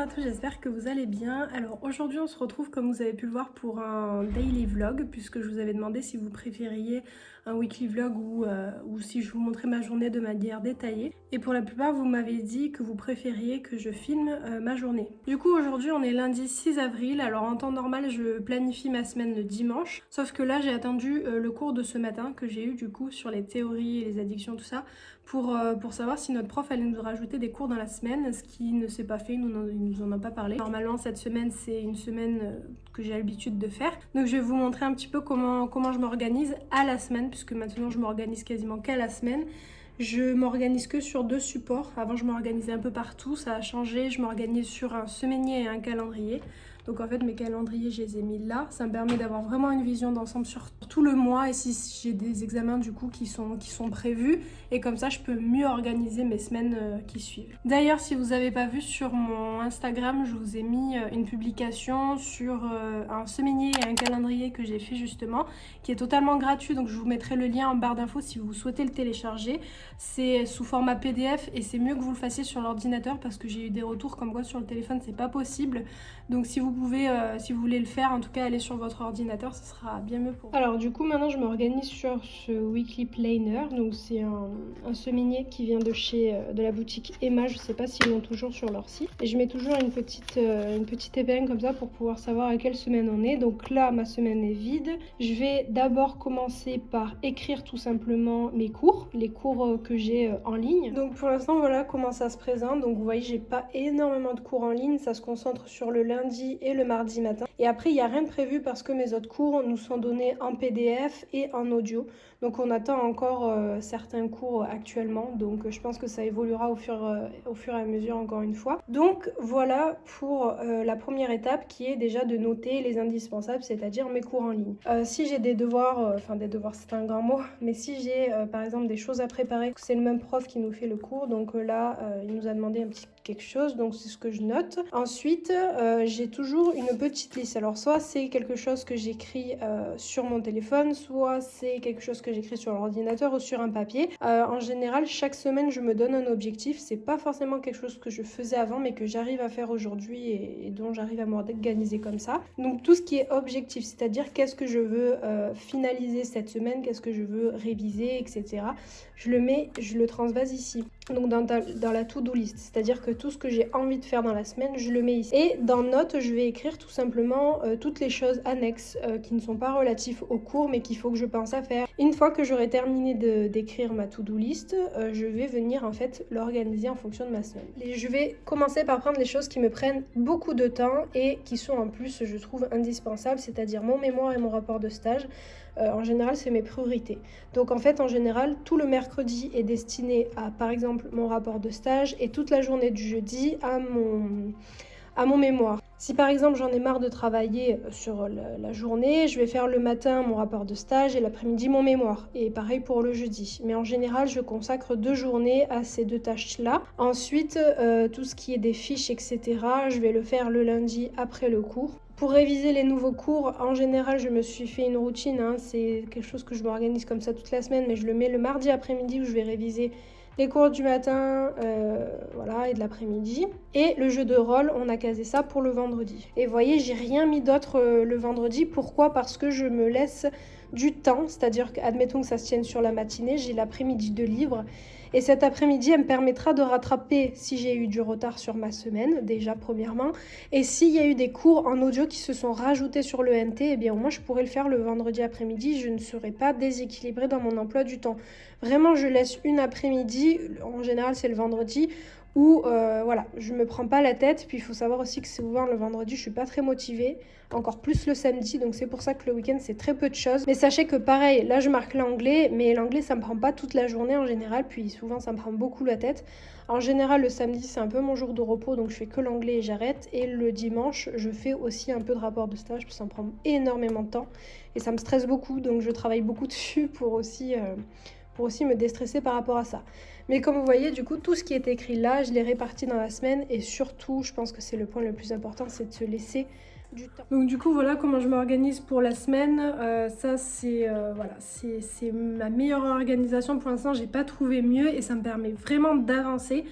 à tous, j'espère que vous allez bien. Alors aujourd'hui on se retrouve comme vous avez pu le voir pour un daily vlog puisque je vous avais demandé si vous préfériez un weekly vlog ou si je vous montrais ma journée de manière détaillée. Et pour la plupart vous m'avez dit que vous préfériez que je filme ma journée. Du coup aujourd'hui on est lundi 6 avril, alors en temps normal je planifie ma semaine le dimanche. Sauf que là j'ai attendu le cours de ce matin que j'ai eu du coup sur les théories et les addictions tout ça pour savoir si notre prof allait nous rajouter des cours dans la semaine, ce qui ne s'est pas fait, il nous en a pas parlé. Normalement cette semaine c'est une semaine que j'ai l'habitude de faire. Donc je vais vous montrer un petit peu comment je m'organise à la semaine, puisque maintenant je m'organise quasiment qu'à la semaine. Je m'organise que sur 2 supports. Avant je m'organisais un peu partout, ça a changé. Je m'organise sur un semainier et un calendrier. Donc en fait mes calendriers je les ai mis là. Ça me permet d'avoir vraiment une vision d'ensemble sur tout le mois et si j'ai des examens du coup qui sont prévus. Et comme ça je peux mieux organiser mes semaines qui suivent. D'ailleurs si vous n'avez pas vu sur mon Instagram, je vous ai mis une publication sur un semainier et un calendrier que j'ai fait justement, qui est totalement gratuit. Donc je vous mettrai le lien en barre d'infos si vous souhaitez le télécharger. C'est sous format PDF et c'est mieux que vous le fassiez sur l'ordinateur parce que j'ai eu des retours comme quoi sur le téléphone c'est pas possible. Donc si vous pouvez, si vous voulez le faire, en tout cas allez sur votre ordinateur, ce sera bien mieux pour vous. Alors du coup maintenant je m'organise sur ce weekly planner. Donc c'est un semainier qui vient de la boutique Emma, je sais pas s'ils l'ont toujours sur leur site. Et je mets toujours une petite épingle comme ça pour pouvoir savoir à quelle semaine on est. Donc là ma semaine est vide. Je vais d'abord commencer par écrire tout simplement mes cours, les cours que j'ai en ligne. Donc pour l'instant voilà comment ça se présente. Donc vous voyez j'ai pas énormément de cours en ligne, ça se concentre sur le lundi et le mardi matin. Et après il n'y a rien de prévu parce que mes autres cours nous sont donnés en PDF et en audio. Donc on attend encore certains cours actuellement. Donc je pense que ça évoluera au fur et à mesure encore une fois. Donc voilà pour la première étape qui est déjà de noter les indispensables, c'est-à-dire mes cours en ligne. Si j'ai des devoirs, des devoirs c'est un grand mot, mais si j'ai par exemple des choses à préparer, c'est le même prof qui nous fait le cours, donc là il nous a demandé un petit quelque chose, donc c'est ce que je note. Ensuite j'ai toujours une petite liste, alors soit c'est quelque chose que j'écris sur mon téléphone, soit c'est quelque chose que j'écris sur l'ordinateur ou sur un papier. En général chaque semaine je me donne un objectif, c'est pas forcément quelque chose que je faisais avant mais que j'arrive à faire aujourd'hui et dont j'arrive à m'organiser comme ça. Donc tout ce qui est objectif, c'est-à-dire qu'est-ce que je veux finaliser cette semaine, qu'est-ce que je veux réviser, etc. Je le transvase ici. Donc dans la to-do list, c'est-à-dire que tout ce que j'ai envie de faire dans la semaine, je le mets ici. Et dans notes, je vais écrire tout simplement toutes les choses annexes qui ne sont pas relatives au cours, mais qu'il faut que je pense à faire. Une fois que j'aurai terminé d'écrire ma to-do list, je vais venir en fait l'organiser en fonction de ma semaine. Et je vais commencer par prendre les choses qui me prennent beaucoup de temps et qui sont en plus, je trouve, indispensables, c'est-à-dire mon mémoire et mon rapport de stage. En général, c'est mes priorités. Donc en fait, en général, tout le mercredi est destiné à, par exemple, mon rapport de stage et toute la journée du jeudi à mon mémoire. Si par exemple j'en ai marre de travailler sur la journée, je vais faire le matin mon rapport de stage et l'après-midi mon mémoire. Et pareil pour le jeudi. Mais en général, je consacre 2 journées à ces 2 tâches-là. Ensuite, tout ce qui est des fiches, etc., je vais le faire le lundi après le cours. Pour réviser les nouveaux cours, en général, je me suis fait une routine. C'est quelque chose que je m'organise comme ça toute la semaine, mais je le mets le mardi après-midi où je vais réviser les cours du matin et de l'après-midi. Et le jeu de rôle, on a casé ça pour le vendredi. Et vous voyez, j'ai rien mis d'autre le vendredi. Pourquoi ? Parce que je me laisse du temps, c'est-à-dire qu'admettons que ça se tienne sur la matinée, j'ai l'après-midi de libre. Et cet après-midi, elle me permettra de rattraper si j'ai eu du retard sur ma semaine, déjà premièrement. Et s'il y a eu des cours en audio qui se sont rajoutés sur le NT, eh bien au moins je pourrais le faire le vendredi après-midi. Je ne serai pas déséquilibrée dans mon emploi du temps. Vraiment, je laisse une après-midi, en général c'est le vendredi, où je me prends pas la tête. Puis il faut savoir aussi que souvent le vendredi je suis pas très motivée, encore plus le samedi, donc c'est pour ça que le week-end c'est très peu de choses. Mais sachez que pareil, là je marque l'anglais, mais l'anglais ça me prend pas toute la journée en général, puis souvent ça me prend beaucoup la tête. En général le samedi c'est un peu mon jour de repos, donc je fais que l'anglais et j'arrête. Et le dimanche je fais aussi un peu de rapport de stage, puis ça me prend énormément de temps et ça me stresse beaucoup, donc je travaille beaucoup dessus pour aussi me déstresser par rapport à ça. Mais comme vous voyez, du coup, tout ce qui est écrit là, je l'ai réparti dans la semaine. Et surtout, je pense que c'est le point le plus important, c'est de se laisser du temps. Donc du coup, voilà comment je m'organise pour la semaine. Ça, c'est ma meilleure organisation. Pour l'instant, j'ai pas trouvé mieux et ça me permet vraiment d'avancer.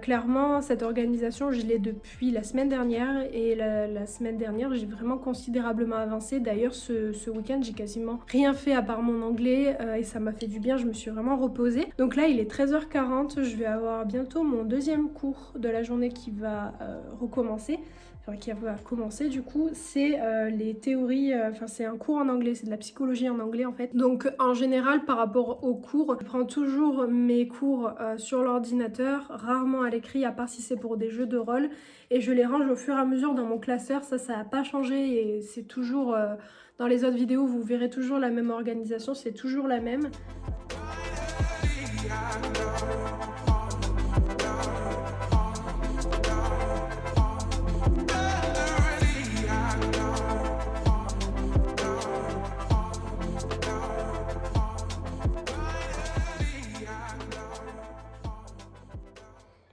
Clairement, cette organisation, je l'ai depuis la semaine dernière et la semaine dernière, j'ai vraiment considérablement avancé. D'ailleurs, ce week-end, j'ai quasiment rien fait à part mon anglais et ça m'a fait du bien, je me suis vraiment reposée. Donc là, il est 13h40, je vais avoir bientôt mon deuxième cours de la journée qui va recommencer. Enfin, qui va commencer du coup, c'est les théories, enfin c'est un cours en anglais, c'est de la psychologie en anglais en fait. Donc en général par rapport aux cours, je prends toujours mes cours sur l'ordinateur, rarement à l'écrit à part si c'est pour des jeux de rôle et je les range au fur et à mesure dans mon classeur, ça n'a pas changé et c'est toujours, dans les autres vidéos vous verrez toujours la même organisation, c'est toujours la même.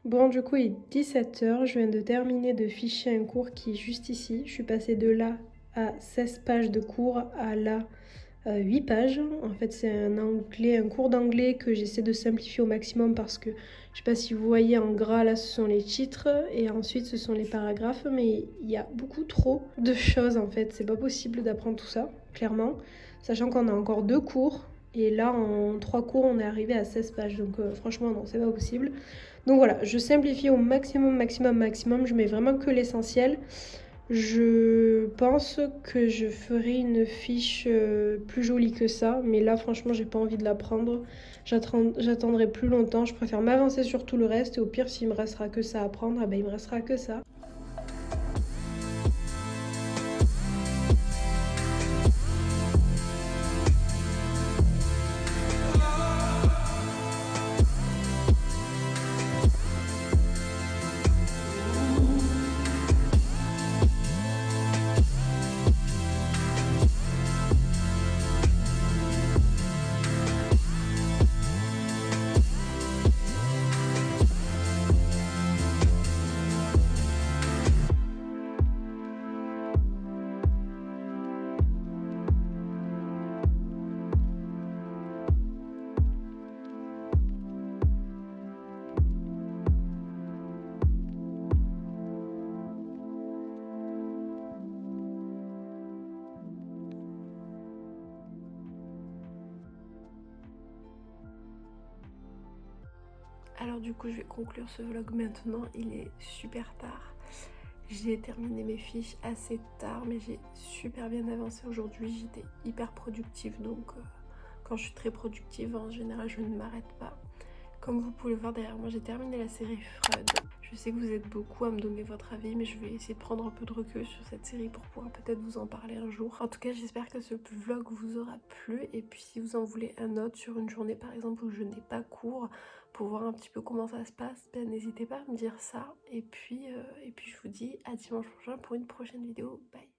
Bon, du coup, il est 17h, je viens de terminer de ficher un cours qui est juste ici. Je suis passée de là à 16 pages de cours à là 8 pages. En fait, c'est un cours d'anglais que j'essaie de simplifier au maximum parce que, je sais pas si vous voyez en gras, là, ce sont les titres et ensuite ce sont les paragraphes, mais il y a beaucoup trop de choses en fait. C'est pas possible d'apprendre tout ça, clairement, sachant qu'on a encore 2 cours. Et là, en 3 cours, on est arrivé à 16 pages. Donc franchement, non, c'est pas possible. Donc voilà, je simplifie au maximum, je mets vraiment que l'essentiel. Je pense que je ferai une fiche plus jolie que ça, mais là franchement j'ai pas envie de la prendre. J'attendrai plus longtemps, je préfère m'avancer sur tout le reste et au pire s'il me restera que ça à prendre, il me restera que ça. Alors du coup je vais conclure ce vlog maintenant, il est super tard. J'ai terminé mes fiches assez tard mais j'ai super bien avancé aujourd'hui, j'étais hyper productive donc quand je suis très productive en général je ne m'arrête pas. Comme vous pouvez le voir derrière moi, j'ai terminé la série Freud. Je sais que vous êtes beaucoup à me donner votre avis, mais je vais essayer de prendre un peu de recul sur cette série pour pouvoir peut-être vous en parler un jour. En tout cas, j'espère que ce vlog vous aura plu. Et puis si vous en voulez un autre sur une journée par exemple où je n'ai pas cours, pour voir un petit peu comment ça se passe, ben, n'hésitez pas à me dire ça. Et puis je vous dis à dimanche prochain pour une prochaine vidéo. Bye!